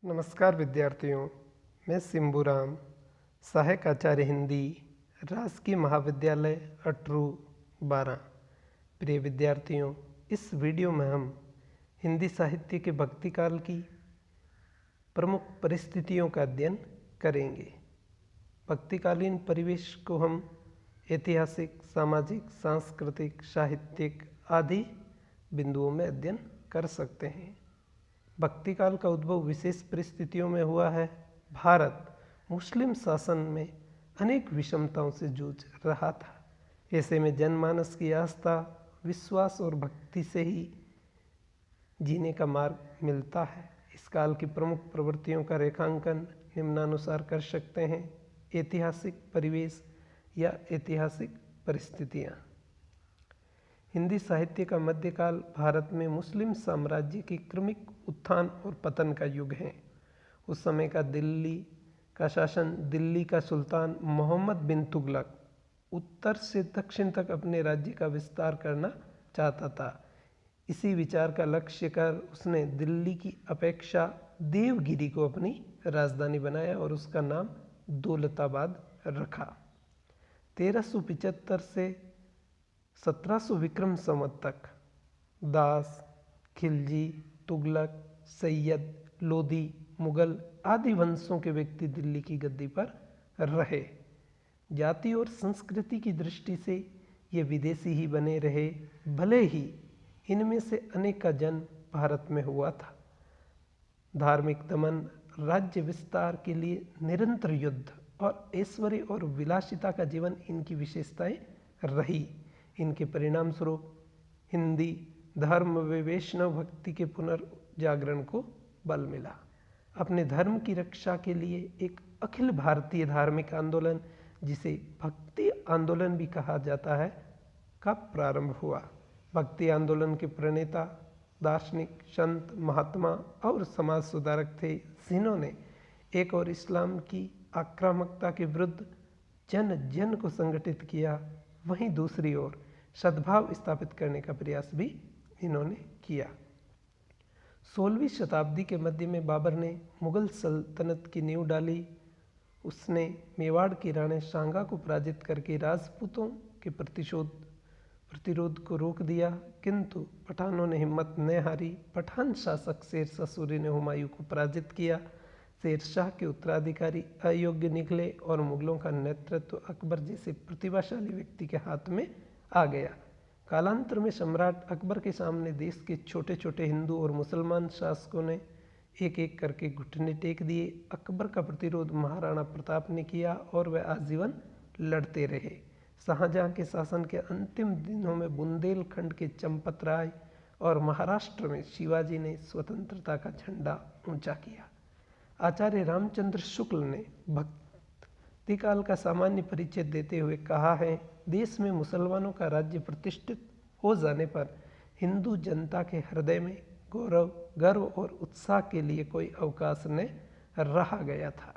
नमस्कार विद्यार्थियों, मैं सिंबूराम, सहायक आचार्य हिंदी, राजकीय महाविद्यालय अटरू 12। प्रिय विद्यार्थियों, इस वीडियो में हम हिंदी साहित्य के भक्तिकाल की प्रमुख परिस्थितियों का अध्ययन करेंगे। भक्तिकालीन परिवेश को हम ऐतिहासिक, सामाजिक, सांस्कृतिक, साहित्यिक आदि बिंदुओं में अध्ययन कर सकते हैं। भक्तिकाल का उद्भव विशेष परिस्थितियों में हुआ है। भारत मुस्लिम शासन में अनेक विषमताओं से जूझ रहा था। ऐसे में जनमानस की आस्था, विश्वास और भक्ति से ही जीने का मार्ग मिलता है। इस काल की प्रमुख प्रवृत्तियों का रेखांकन निम्नानुसार कर सकते हैं। ऐतिहासिक परिवेश या ऐतिहासिक परिस्थितियाँ। हिंदी साहित्य का मध्यकाल भारत में मुस्लिम साम्राज्य के क्रमिक उत्थान और पतन का युग है। उस समय का दिल्ली का शासन, दिल्ली का सुल्तान मोहम्मद बिन तुगलक उत्तर से दक्षिण तक अपने राज्य का विस्तार करना चाहता था। इसी विचार का लक्ष्य कर उसने दिल्ली की अपेक्षा देवगिरी को अपनी राजधानी बनाया और उसका नाम दौलताबाद रखा। 1375 से 1700 विक्रम संवत तक दास, खिलजी, तुगलक, सैयद, लोधी, मुगल आदि वंशों के व्यक्ति दिल्ली की गद्दी पर रहे। जाति और संस्कृति की दृष्टि से ये विदेशी ही बने रहे, भले ही इनमें से अनेक का जन्म भारत में हुआ था। धार्मिक दमन, राज्य विस्तार के लिए निरंतर युद्ध और ऐश्वर्य और विलासिता का जीवन इनकी विशेषताएं रही। इनके परिणाम स्वरूप हिंदी धर्म व वैष्णव भक्ति के पुनर्जागरण को बल मिला। अपने धर्म की रक्षा के लिए एक अखिल भारतीय धार्मिक आंदोलन, जिसे भक्ति आंदोलन भी कहा जाता है, का प्रारंभ हुआ। भक्ति आंदोलन के प्रणेता दार्शनिक, संत, महात्मा और समाज सुधारक थे, जिन्होंने एक और इस्लाम की आक्रामकता के विरुद्ध जन जन को संगठित किया, वहीं दूसरी ओर सद्भाव स्थापित करने का प्रयास भी इन्होंने किया। 16वीं शताब्दी के मध्य में बाबर ने मुगल सल्तनत की नींव डाली। उसने मेवाड़ की रानी सांगा को पराजित करके राजपूतों के प्रतिरोध को रोक दिया, किंतु पठानों ने हिम्मत न हारी। पठान शासक शेरशाह सूरी ने हुमायूं को पराजित किया। शेरशाह के उत्तराधिकारी अयोग्य निकले और मुगलों का नेतृत्व अकबर जैसे प्रतिभाशाली व्यक्ति के हाथ में आ गया। कालांतर में सम्राट अकबर के सामने देश के छोटे छोटे हिंदू और मुसलमान शासकों ने एक एक करके घुटने टेक दिए। अकबर का प्रतिरोध महाराणा प्रताप ने किया और वह आजीवन लड़ते रहे। शाहजहां के शासन के अंतिम दिनों में बुंदेलखंड के चंपत राय और महाराष्ट्र में शिवाजी ने स्वतंत्रता का झंडा ऊंचा किया। आचार्य रामचंद्र शुक्ल ने भक्तिकाल का सामान्य परिचय देते हुए कहा है, देश में मुसलमानों का राज्य प्रतिष्ठित हो जाने पर हिंदू जनता के हृदय में गौरव, गर्व और उत्साह के लिए कोई अवकाश न रहा गया था।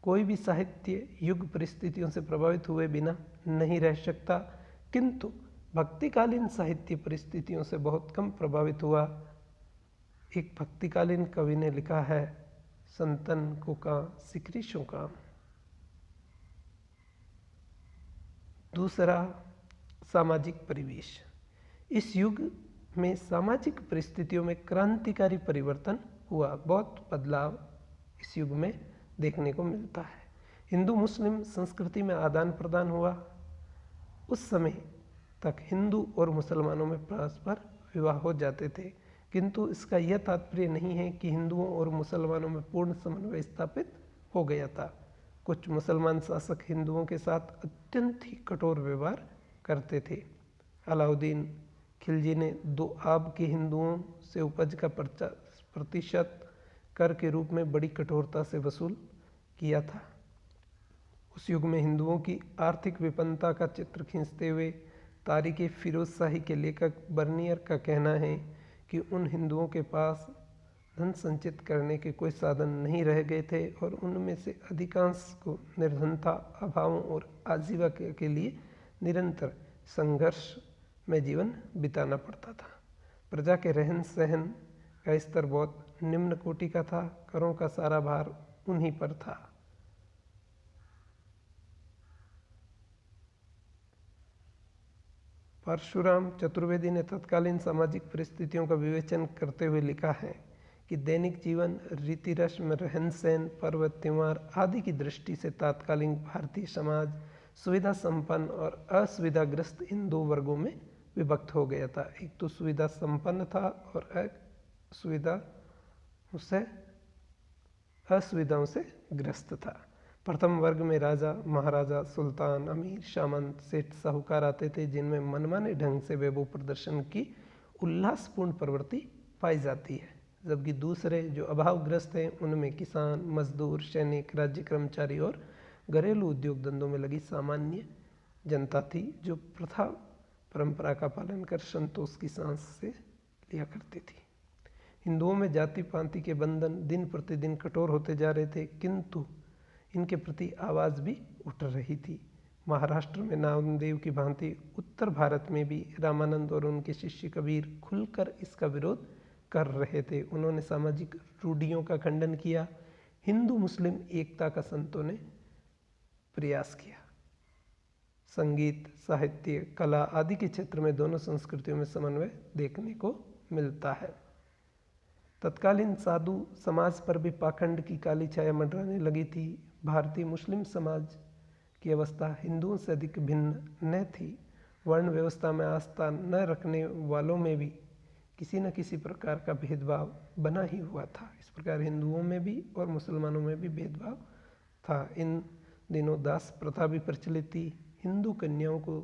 कोई भी साहित्य युग परिस्थितियों से प्रभावित हुए बिना नहीं रह सकता, किंतु भक्तिकालीन साहित्य परिस्थितियों से बहुत कम प्रभावित हुआ। एक भक्तिकालीन कवि ने लिखा है, संतन को का सिकरी शो काम। दूसरा, सामाजिक परिवेश। इस युग में सामाजिक परिस्थितियों में क्रांतिकारी परिवर्तन हुआ। बहुत बदलाव इस युग में देखने को मिलता है। हिंदू मुस्लिम संस्कृति में आदान प्रदान हुआ। उस समय तक हिंदू और मुसलमानों में परस्पर विवाह हो जाते थे, किंतु इसका यह तात्पर्य नहीं है कि हिंदुओं और मुसलमानों में पूर्ण समन्वय स्थापित हो गया था। कुछ मुसलमान शासक हिंदुओं के साथ अत्यंत ही कठोर व्यवहार करते थे। अलाउद्दीन खिलजी ने दोआब के हिंदुओं से उपज का 50% कर के रूप में बड़ी कठोरता से वसूल किया था। उस युग में हिंदुओं की आर्थिक विपन्नता का चित्र खींचते हुए तारीख़ फिरोज शाही के लेखक बर्नियर का कहना है कि उन हिंदुओं के पास धन संचित करने के कोई साधन नहीं रह गए थे और उनमें से अधिकांश को निर्धनता, अभावों और आजीविका के लिए निरंतर संघर्ष में जीवन बिताना पड़ता था। प्रजा के रहन सहन का स्तर बहुत निम्न कोटि का था, करों का सारा भार उन्हीं पर था। परशुराम चतुर्वेदी ने तत्कालीन सामाजिक परिस्थितियों का विवेचन करते हुए लिखा है कि दैनिक जीवन, रीति रस्म, रहन सहन, पर्व त्योहार आदि की दृष्टि से तत्कालीन भारतीय समाज सुविधा संपन्न और असुविधाग्रस्त इन दो वर्गों में विभक्त हो गया था। एक तो सुविधा संपन्न था और एक असुविधाओं से ग्रस्त था। प्रथम वर्ग में राजा, महाराजा, सुल्तान, अमीर, सामंत, सेठ, साहूकार आते थे, जिनमें मनमाने ढंग से वैभव प्रदर्शन की उल्लासपूर्ण प्रवृत्ति पाई जाती है। जबकि दूसरे जो अभावग्रस्त हैं, उनमें किसान, मजदूर, सैनिक, राज्य कर्मचारी और घरेलू उद्योग धंधों में लगी सामान्य जनता थी, जो प्रथा परंपरा का पालन कर संतोष की सांस से लिया करती थी। हिंदुओं में जाति पाति के बंधन दिन प्रतिदिन कठोर होते जा रहे थे, किंतु इनके प्रति आवाज़ भी उठ रही थी। महाराष्ट्र में नामदेव की भांति उत्तर भारत में भी रामानंद और उनके शिष्य कबीर खुलकर इसका विरोध कर रहे थे। उन्होंने सामाजिक रूढ़ियों का खंडन किया। हिंदू मुस्लिम एकता का संतों ने प्रयास किया। संगीत, साहित्य, कला आदि के क्षेत्र में दोनों संस्कृतियों में समन्वय देखने को मिलता है। तत्कालीन साधु समाज पर भी पाखंड की काली छाया मंडराने लगी थी। भारतीय मुस्लिम समाज की अवस्था हिंदुओं से अधिक भिन्न न थी। वर्ण व्यवस्था में आस्था न रखने वालों में भी किसी न किसी प्रकार का भेदभाव बना ही हुआ था। इस प्रकार हिंदुओं में भी और मुसलमानों में भी भेदभाव था। इन दिनों दास प्रथा भी प्रचलित थी। हिंदू कन्याओं को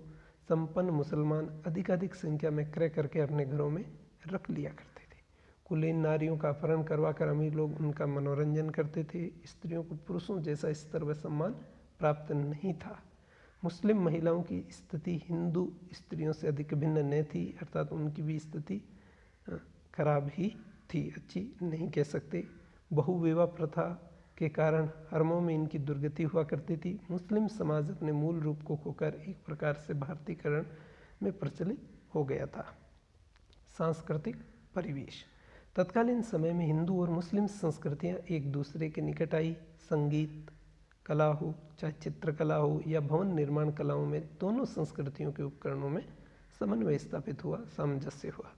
संपन्न मुसलमान अधिकाधिक संख्या में क्रय करके अपने घरों में रख लिया करते थे। कुलीन नारियों का अपहरण करवाकर अमीर लोग उनका मनोरंजन करते थे। स्त्रियों को पुरुषों जैसा स्तर व सम्मान प्राप्त नहीं था। मुस्लिम महिलाओं की स्थिति हिंदू स्त्रियों से अधिक भिन्न न थी, अर्थात उनकी भी स्थिति खराब ही थी, अच्छी नहीं कह सकते। बहुविवाह प्रथा के कारण हरमों में इनकी दुर्गति हुआ करती थी। मुस्लिम समाज अपने मूल रूप को खोकर एक प्रकार से भारतीकरण में प्रचलित हो गया था। सांस्कृतिक परिवेश, तत्कालीन समय में हिंदू और मुस्लिम संस्कृतियां एक दूसरे के निकट आई। संगीत कला हो, चाहे चित्रकला हो या भवन निर्माण कलाओं में, दोनों संस्कृतियों के उपकरणों में समन्वय स्थापित हुआ, सामंजस्य हुआ।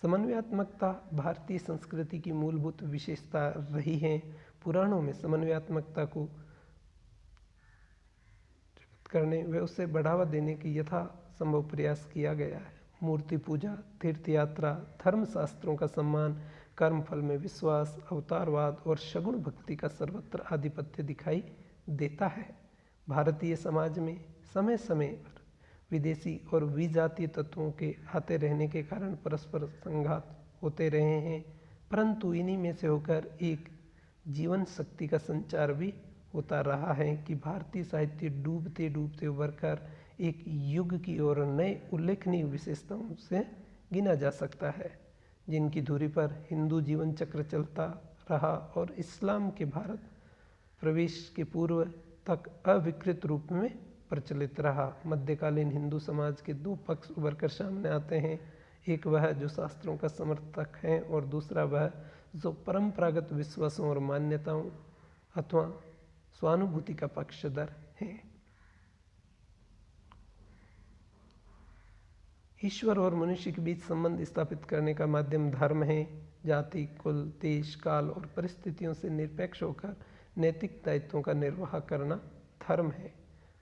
समन्वयात्मकता भारतीय संस्कृति की मूलभूत विशेषता रही है। पुराणों में समन्वयात्मकता को करने व उसे बढ़ावा देने की यथासंभव प्रयास किया गया है। मूर्ति पूजा, तीर्थ यात्रा, धर्मशास्त्रों का सम्मान, कर्मफल में विश्वास, अवतारवाद और सगुण भक्ति का सर्वत्र आधिपत्य दिखाई देता है। भारतीय समाज में समय समय पर विदेशी और विजातीय तत्वों के आते रहने के कारण परस्पर संघात होते रहे हैं, परंतु इन्हीं में से होकर एक जीवन शक्ति का संचार भी होता रहा है कि भारतीय साहित्य डूबते डूबते उभरकर एक युग की ओर नए उल्लेखनीय विशेषताओं से गिना जा सकता है, जिनकी धुरी पर हिंदू जीवन चक्र चलता रहा और इस्लाम के भारत प्रवेश के पूर्व तक अविकृत रूप में प्रचलित रहा। मध्यकालीन हिंदू समाज के दो पक्ष उभरकर सामने आते हैं। एक वह जो शास्त्रों का समर्थक है और दूसरा वह जो परंपरागत विश्वासों और मान्यताओं अथवा स्वानुभूति का पक्षधर है। ईश्वर और मनुष्य के बीच संबंध स्थापित करने का माध्यम धर्म है। जाति, कुल, देश, काल और परिस्थितियों से निरपेक्ष होकर नैतिक दायित्वों का निर्वाह करना धर्म है।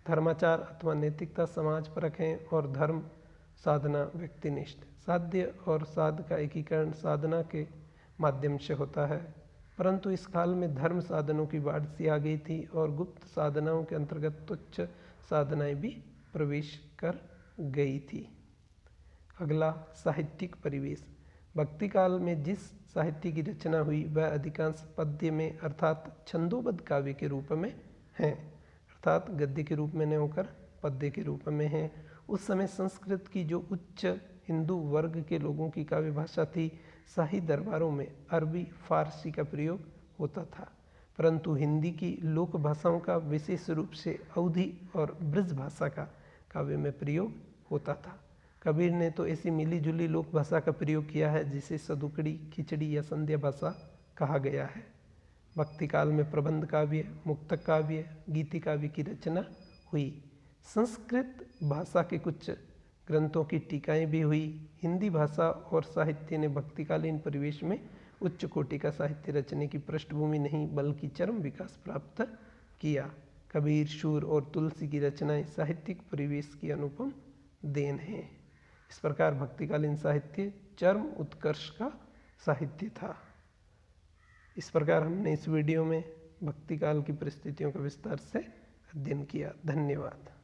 धर्माचार अथवा नैतिकता समाज परक है और धर्म साधना व्यक्तिनिष्ठ। साध्य और साध का एकीकरण साधना के माध्यम से होता है, परंतु इस काल में धर्म साधनों की बाढ़ सी आ गई थी और गुप्त साधनाओं के अंतर्गत तुच्छ साधनाएं भी प्रवेश कर गई थी। अगला, साहित्यिक परिवेश। भक्ति काल में जिस साहित्य की रचना हुई वह अधिकांश पद्य में अर्थात छंदोबद्ध काव्य के रूप में है, अर्थात गद्य के रूप में न होकर पद्य के रूप में है। उस समय संस्कृत की जो उच्च हिंदू वर्ग के लोगों की काव्य भाषा थी, शाही दरबारों में अरबी फारसी का प्रयोग होता था, परंतु हिंदी की लोक भाषाओं का विशेष रूप से अवधी और ब्रज भाषा का काव्य में प्रयोग होता था। कबीर ने तो ऐसी मिली जुली लोक भाषा का प्रयोग किया है जिसे सदुकड़ी, खिचड़ी या संध्या भाषा कहा गया है। भक्ति काल में प्रबंध काव्य, मुक्तक काव्य, गीति काव्य की रचना हुई। संस्कृत भाषा के कुछ ग्रंथों की टीकाएं भी हुई। हिंदी भाषा और साहित्य ने भक्तिकालीन परिवेश में उच्च कोटि का साहित्य रचने की पृष्ठभूमि नहीं बल्कि चरम विकास प्राप्त किया। कबीर, शूर और तुलसी की रचनाएं साहित्यिक परिवेश की अनुपम देन है। इस प्रकार भक्तिकालीन साहित्य चरम उत्कर्ष का साहित्य था। इस प्रकार हमने इस वीडियो में भक्तिकाल की परिस्थितियों का विस्तार से अध्ययन किया। धन्यवाद।